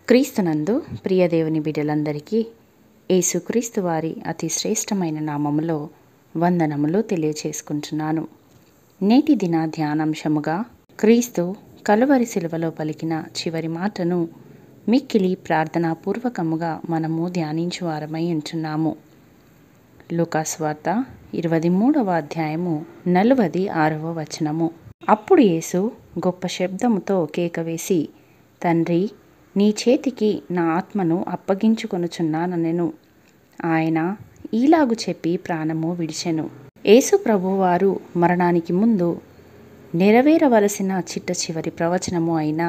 క్రీస్తునందు ప్రియదేవుని బిడ్డలందరికీ యేసుక్రీస్తు వారి అతి శ్రేష్టమైన నామములో వందనములు తెలియచేసుకుంటున్నాను. నేటి దిన ధ్యానాంశముగా క్రీస్తు కలువరి శిలువలో పలికిన చివరి మాటను మిక్కిలి ప్రార్థనాపూర్వకముగా మనము ధ్యానించువారమై ఉంటున్నాము. లూకాసు వార్త 23వ అధ్యాయము 46వ వచనము. అప్పుడు యేసు గొప్ప శబ్దముతో కేకవేసి, తండ్రి, నీ చేతికి నా ఆత్మను అప్పగించుకొనుచున్నానెను. ఆయన ఈలాగు చెప్పి ప్రాణము విడిచెను. యేసు ప్రభువారు మరణానికి ముందు నెరవేరవలసిన చిట్ట చివరి ప్రవచనము అయిన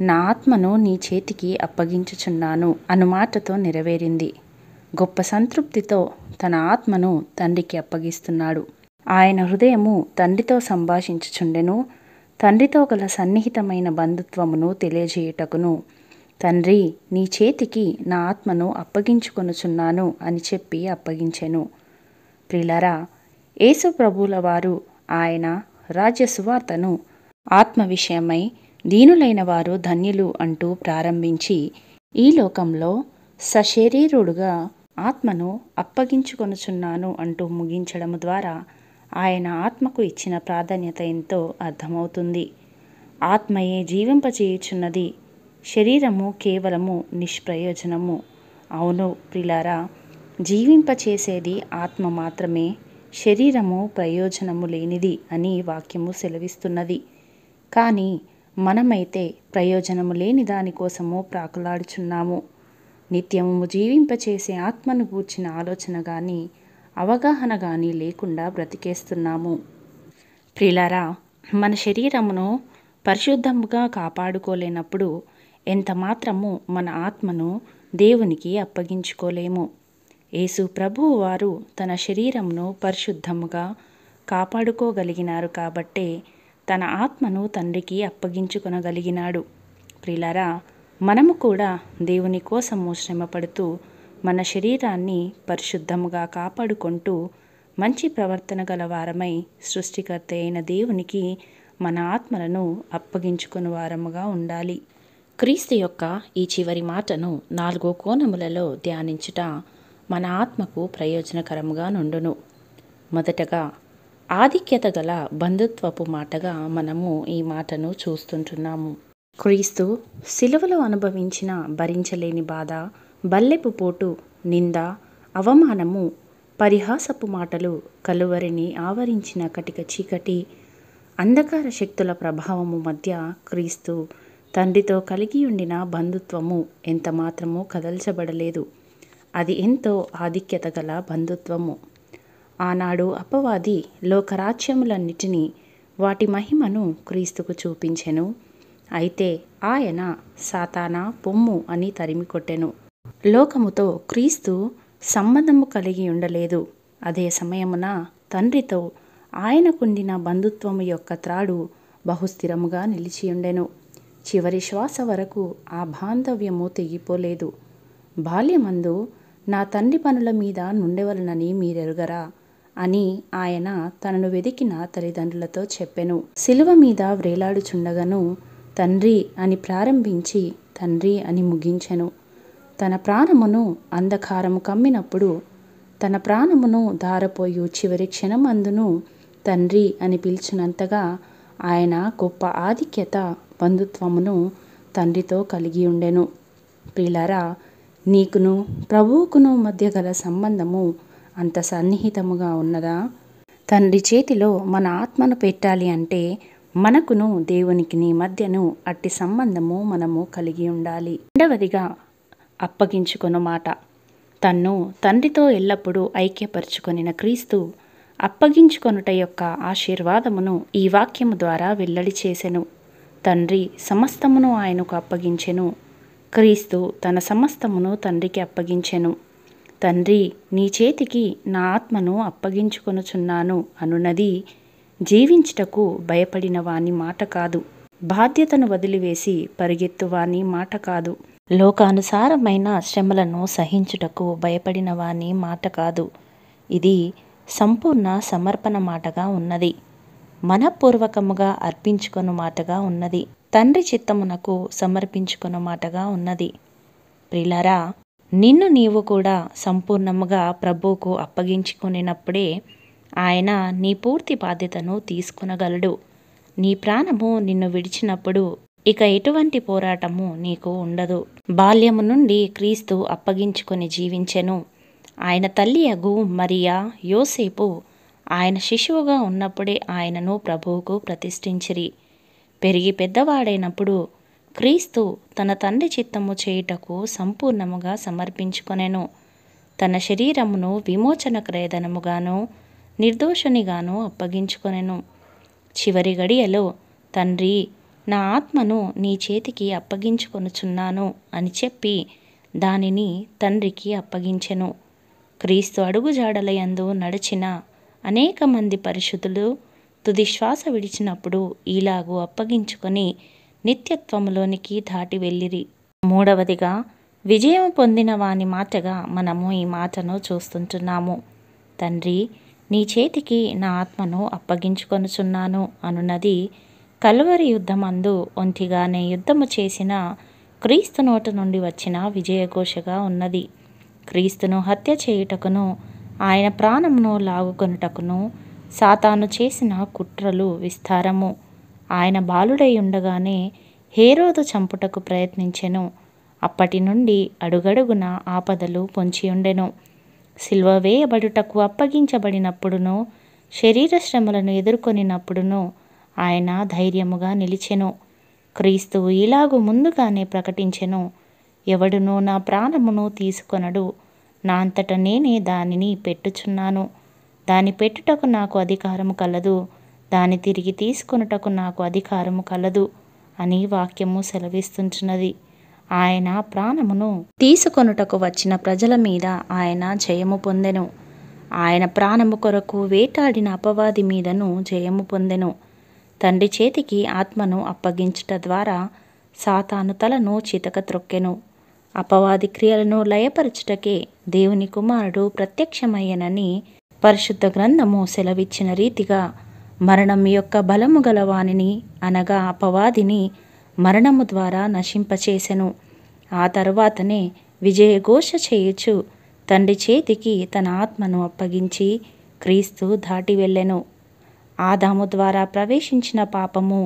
నా ఆత్మను నీ చేతికి అప్పగించుచున్నాను అను మాటతో నెరవేరింది. గొప్ప సంతృప్తితో తన ఆత్మను తండ్రికి అప్పగిస్తున్నాడు. ఆయన హృదయము తండ్రితో సంభాషించుచుండెను. తండ్రితో గల సన్నిహితమైన బంధుత్వమును తెలియజేయుటకును, తండ్రి, నీ చేతికి నా ఆత్మను అప్పగించుకొనుచున్నాను అని చెప్పి అప్పగించెను. ప్రియులారా, యేసు ప్రభువుల వారు ఆయన రాజ్య సువార్తను ఆత్మ విషయమై దీనులైన వారు ధన్యులు అంటూ ప్రారంభించి ఈ లోకంలో సశరీరుడుగా ఆత్మను అప్పగించుకొనుచున్నాను అంటూ ముగించడం ద్వారా ఆయన ఆత్మకు ఇచ్చిన ప్రాధాన్యత ఎంతో అర్థమవుతుంది. ఆత్మయే జీవింపచేయుచున్నది, శరీరము కేవలము నిష్ప్రయోజనము. అవును ప్రియులారా, జీవింపచేసేది ఆత్మ మాత్రమే, శరీరము ప్రయోజనము లేనిది అని వాక్యము సెలవిస్తున్నది. కానీ మనమైతే ప్రయోజనము లేని దానికోసము ప్రాకులాడుచున్నాము. నిత్యము జీవింపచేసే ఆత్మను గూర్చిన ఆలోచన కానీ అవగాహన కానీ లేకుండా బ్రతికేస్తున్నాము. ప్రియులారా, మన శరీరమును పరిశుద్ధముగా కాపాడుకోలేనప్పుడు ఎంత మాత్రము మన ఆత్మను దేవునికి అప్పగించుకోలేము. యేసు ప్రభువు వారు తన శరీరమును పరిశుద్ధముగా కాపాడుకోగలిగినారు కాబట్టే తన ఆత్మను తండ్రికి అప్పగించుకొనగలిగినాడు. ప్రియులారా, మనము కూడా దేవుని కోసము శ్రమపడుతూ మన శరీరాన్ని పరిశుద్ధముగా కాపాడుకుంటూ మంచి ప్రవర్తన గల వారమై సృష్టికర్త అయిన దేవునికి మన ఆత్మలను అప్పగించుకుని వారముగా ఉండాలి. క్రీస్తు యొక్క ఈ చివరి మాటను 4 కోణములలో ధ్యానించుట మన ఆత్మకు ప్రయోజనకరముగా నుండును. మొదటగా ఆధిక్యత గల బంధుత్వపు మాటగా మనము ఈ మాటను చూస్తుంటున్నాము. క్రీస్తు సిలువలో అనుభవించిన భరించలేని బాధ, బల్లెపు పోటు, నింద, అవమానము, పరిహాసపు మాటలు, కలువరిని ఆవరించిన కటిక చీకటి, అంధకార శక్తుల ప్రభావము మధ్య క్రీస్తు తండ్రితో కలిగి ఉండిన బంధుత్వము ఎంత మాత్రమూ కదల్చబడలేదు. అది ఎంతో ఆధిక్యత గల బంధుత్వము. ఆనాడు అపవాది లోకరాజ్యములన్నిటినీ వాటి మహిమను క్రీస్తుకు చూపించెను. అయితే ఆయన సాతానా పొమ్ము అని తరిమికొట్టెను. లోకముతో క్రీస్తు సంబంధము కలిగి ఉండలేదు. అదే సమయమున తండ్రితో ఆయనకుండిన బంధుత్వము యొక్క త్రాడు బహుస్థిరముగా నిలిచియుండెను. చివరి శ్వాస వరకు ఆ బాంధవ్యము తెగిపోలేదు. బాల్యమందు నా తండ్రి పనుల మీద నుండెవలనని మీరెరుగరా అని ఆయన తనను వెదికిన తల్లిదండ్రులతో చెప్పెను. శిలువ మీద వ్రేలాడుచుండగను తండ్రి అని ప్రారంభించి తండ్రి అని ముగించెను. తన ప్రాణమును అంధకారము కమ్మినప్పుడు తన ప్రాణమును ధారపోయు చివరి క్షణమందును తండ్రి అని పిలిచినంతగా ఆయన గొప్ప ఆధిక్యత బంధుత్వమును తండ్రితో కలిగి ఉండెను. ప్రియులారా, నీకును ప్రభువుకును మధ్య గల సంబంధము అంత సన్నిహితముగా ఉన్నదా? తండ్రి చేతిలో మన ఆత్మను పెట్టాలి అంటే మనకును దేవునికి మధ్యను అట్టి సంబంధము మనము కలిగి ఉండాలి. రెండవదిగా అప్పగించుకొను మాట. తన్ను తండ్రితో ఎల్లప్పుడూ ఐక్యపరుచుకొనిన క్రీస్తు అప్పగించుకొనుట యొక్క ఆశీర్వాదమును ఈ వాక్యము ద్వారా వెల్లడి చేసెను. తండ్రి సమస్తమును ఆయనకు అప్పగించెను. క్రీస్తు తన సమస్తమును తండ్రికి అప్పగించెను. తండ్రి, నీ చేతికి నా ఆత్మను అప్పగించుకొనుచున్నాను అనున్నది జీవించుటకు భయపడిన వాని మాట కాదు. బాధ్యతను వదిలివేసి పరిగెత్తు వాని మాట కాదు. లోకానుసారమైన శ్రమలను సహించుటకు భయపడిన వాని మాట కాదు. ఇది సంపూర్ణ సమర్పణ మాటగా ఉన్నది. మనపూర్వకముగా అర్పించుకొను మాటగా ఉన్నది. తండ్రి చిత్తమునకు సమర్పించుకున్న మాటగా ఉన్నది. ప్రియులారా, నిన్ను నీవు కూడా సంపూర్ణముగా ప్రభువుకు అప్పగించుకునేటప్పుడే ఆయన నీ పూర్తి బాధ్యతను తీసుకునగలడు. నీ ప్రాణము నిన్ను విడిచినప్పుడు ఇక ఎటువంటి పోరాటము నీకు ఉండదు. బాల్యము నుండి క్రీస్తు అప్పగించుకొని జీవించెను. ఆయన తల్లి అగు మరియా, యోసేపు ఆయన శిశువుగా ఉన్నప్పుడే ఆయనను ప్రభువుకు ప్రతిష్ఠించిరి. పెరిగి పెద్దవాడైనప్పుడు క్రీస్తు తన తండ్రి చిత్తము చేయుటకు సంపూర్ణముగా సమర్పించుకొనెను. తన శరీరమును విమోచన క్రయధనముగాను నిర్దోషునిగాను అప్పగించుకొనెను. చివరి గడియలో, తండ్రి, నా ఆత్మను నీ చేతికి అప్పగించుకొనుచున్నాను అని చెప్పి దానిని తండ్రికి అప్పగించెను. క్రీస్తు అడుగుజాడలయందు నడిచిన అనేక మంది పరిశుద్ధులు తుది శ్వాస విడిచినప్పుడు ఇలాగూ అప్పగించుకొని నిత్యత్వములోనికి దాటి వెళ్ళిరి. మూడవదిగా, విజయం పొందిన వాని మాటగా మనము ఈ మాటను చూస్తుంటున్నాము. తండ్రి, నీ చేతికి నా ఆత్మను అప్పగించుకొనుచున్నాను అనున్నది కల్వరి యుద్ధమందు ఒంటిగానే యుద్ధము చేసిన క్రీస్తు నోట నుండి వచ్చిన విజయఘోషగా ఉన్నది. క్రీస్తును హత్య చేయుటకును ఆయన ప్రాణమును లాగుకొనుటకును సాతాను చేసిన కుట్రలు విస్తారము. ఆయన బాలుడై ఉండగానే హేరోదు చంపుటకు ప్రయత్నించెను. అప్పటి నుండి అడుగడుగున ఆపదలు పొంచియుండెను. సిలువ వేయబడుటకు అప్పగించబడినప్పుడును శరీర శ్రమలను ఎదుర్కొనినప్పుడును ఆయన ధైర్యముగా నిలిచెను. క్రీస్తు ఇలాగు ముందుగానే ప్రకటించెను, ఎవడునూ నా ప్రాణమును తీసుకొనడు, నా అంతట నేనే దానిని పెట్టుచున్నాను. దాని పెట్టుటకు నాకు అధికారము కలదు, దాని తిరిగి తీసుకొనుటకు నాకు అధికారము కలదు అని వాక్యము సెలవిస్తుంటున్నది. ఆయన ప్రాణమును తీసుకొనుటకు వచ్చిన ప్రజల మీద ఆయన జయము పొందెను. ఆయన ప్రాణము కొరకు వేటాడిన అపవాది మీదను జయము పొందెను. తండ్రి చేతికి ఆత్మను అప్పగించుట ద్వారా సాతాను తలను చితక త్రొక్కెను. అపవాది క్రియలను లయపరచుటకే దేవుని కుమారుడు ప్రత్యక్షమయ్యనని పరిశుద్ధ గ్రంథము సెలవిచ్చిన రీతిగా మరణం యొక్క బలము గలవానిని అనగా అపవాదిని మరణము ద్వారా నశింపచేసెను. ఆ తరువాతనే విజయఘోష చేయుచు తండ్రి చేతికి తన ఆత్మను అప్పగించి క్రీస్తు దాటి వెళ్ళెను. ఆదాము ద్వారా ప్రవేశించిన పాపము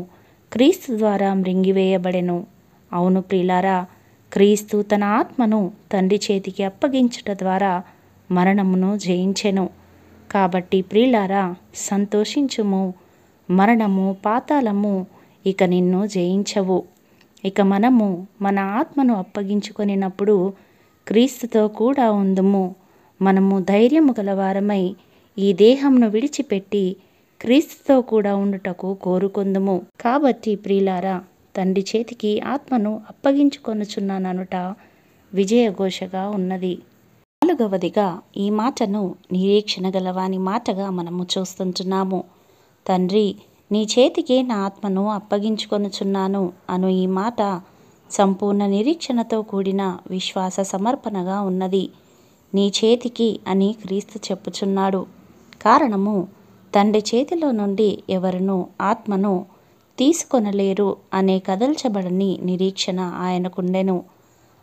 క్రీస్తు ద్వారా మృంగివేయబడెను. అవును ప్రియులారా, క్రీస్తు తన ఆత్మను తండ్రి చేతికి అప్పగించుట ద్వారా మరణమును జయించెను. కాబట్టి ప్రియులారా, సంతోషించుము. మరణము, పాతాళము ఇక నిన్ను జయించవు. ఇక మనము మన ఆత్మను అప్పగించుకొనినప్పుడు క్రీస్తుతో కూడా ఉందుము. మనము ధైర్యము గలవారమై ఈ దేహమును విడిచిపెట్టి క్రీస్తుతో కూడా ఉండుటకు కోరుకొందుము. కాబట్టి ప్రియులారా, తండ్రి చేతికి ఆత్మను అప్పగించుకొనుచున్నాననుట విజయఘోషగా ఉన్నది. నాలుగవదిగా, ఈ మాటను నిరీక్షణ గలవాని మాటగా మనము చూస్తుంటున్నాము. తండ్రి, నీ చేతికి నా ఆత్మను అప్పగించుకొనుచున్నాను అను ఈ మాట సంపూర్ణ నిరీక్షణతో కూడిన విశ్వాస సమర్పణగా ఉన్నది. నీ చేతికి అని క్రీస్తు చెప్పుచున్నాడు. కారణము, తండ్రి చేతిలో నుండి ఎవరునూ ఆత్మను తీసుకొనలేరు అనే కదల్చబడని నిరీక్షణ ఆయనకుండెను.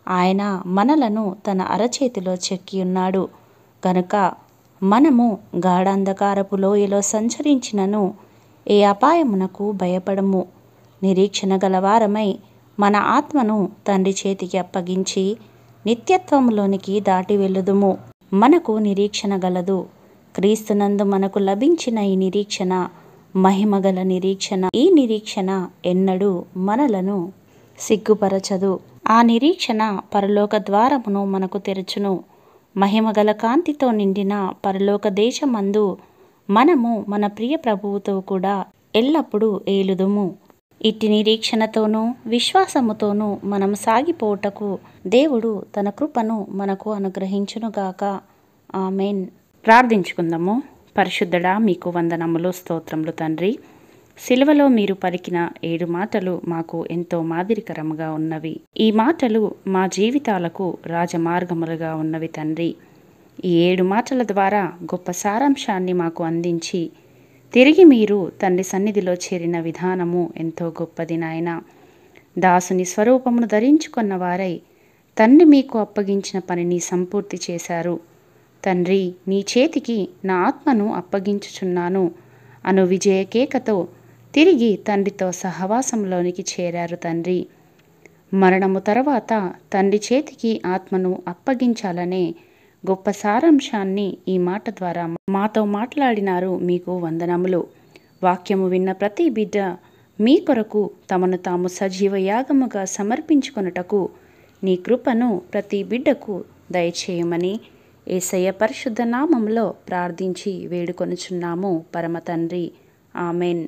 ఆయన మనలను తన అరచేతిలో చెక్కియున్నాడు గనుక మనము గాఢాంధకారపు లోయలో సంచరించినను ఏ అపాయమునకు భయపడము. నిరీక్షణ గలవారమై మన ఆత్మను తండ్రి చేతికి అప్పగించి నిత్యత్వములోనికి దాటి వెళ్ళుదుము. మనకు నిరీక్షణ గలదు. క్రీస్తునందు మనకు లభించిన ఈ నిరీక్షణ మహిమగల నిరీక్షణ. ఈ నిరీక్షణ ఎన్నడూ మనలను సిగ్గుపరచదు. ఆ నిరీక్షణ పరలోక ద్వారమును మనకు తెరచును. మహిమగల కాంతితో నిండిన పరలోక దేశమందు మనము మన ప్రియ ప్రభువుతో కూడా ఎల్లప్పుడూ ఏలుదుము. ఇట్టి నిరీక్షణతోనూ విశ్వాసముతోనూ మనం సాగిపోవుటకు దేవుడు తన కృపను మనకు అనుగ్రహించునుగాక. ఆమెన్. ప్రార్థించుకుందాము. పరిశుద్ధుడా, మీకు వందనములు, స్తోత్రములు తండ్రి. సిలువలో మీరు పలికిన 7 మాటలు మాకు ఎంతో మాదిరికరముగా ఉన్నవి. ఈ మాటలు మా జీవితాలకు రాజమార్గములుగా ఉన్నవి తండ్రి. ఈ 7 మాటల ద్వారా గొప్ప సారాంశాన్ని మాకు అందించి తిరిగి మీరు తండ్రి సన్నిధిలో చేరిన విధానము ఎంతో గొప్పది నాయన. దాసుని స్వరూపమును ధరించుకున్న వారై తండ్రి మీకు అప్పగించిన పనిని సంపూర్తి చేశారు. తండ్రి, నీ చేతికి నా ఆత్మను అప్పగించుచున్నాను అను విజయకేకతో తిరిగి తండ్రితో సహవాసంలోనికి చేరారు. తండ్రి, మరణము తర్వాత తండ్రి చేతికి ఆత్మను అప్పగించాలనే గొప్ప సారాంశాన్ని ఈ మాట ద్వారా మాతో మాట్లాడినారు. మీకు వందనములు. వాక్యము విన్న ప్రతి బిడ్డ మీ కొరకు తమను తాము సజీవ యాగముగా సమర్పించుకొనుటకు నీ కృపను ప్రతి బిడ్డకు దయచేయమని యేసయ్య పరిశుద్ధ నామములో ప్రార్థించి వేడుకొనుచున్నాము పరమ తండ్రి. ఆమెన్.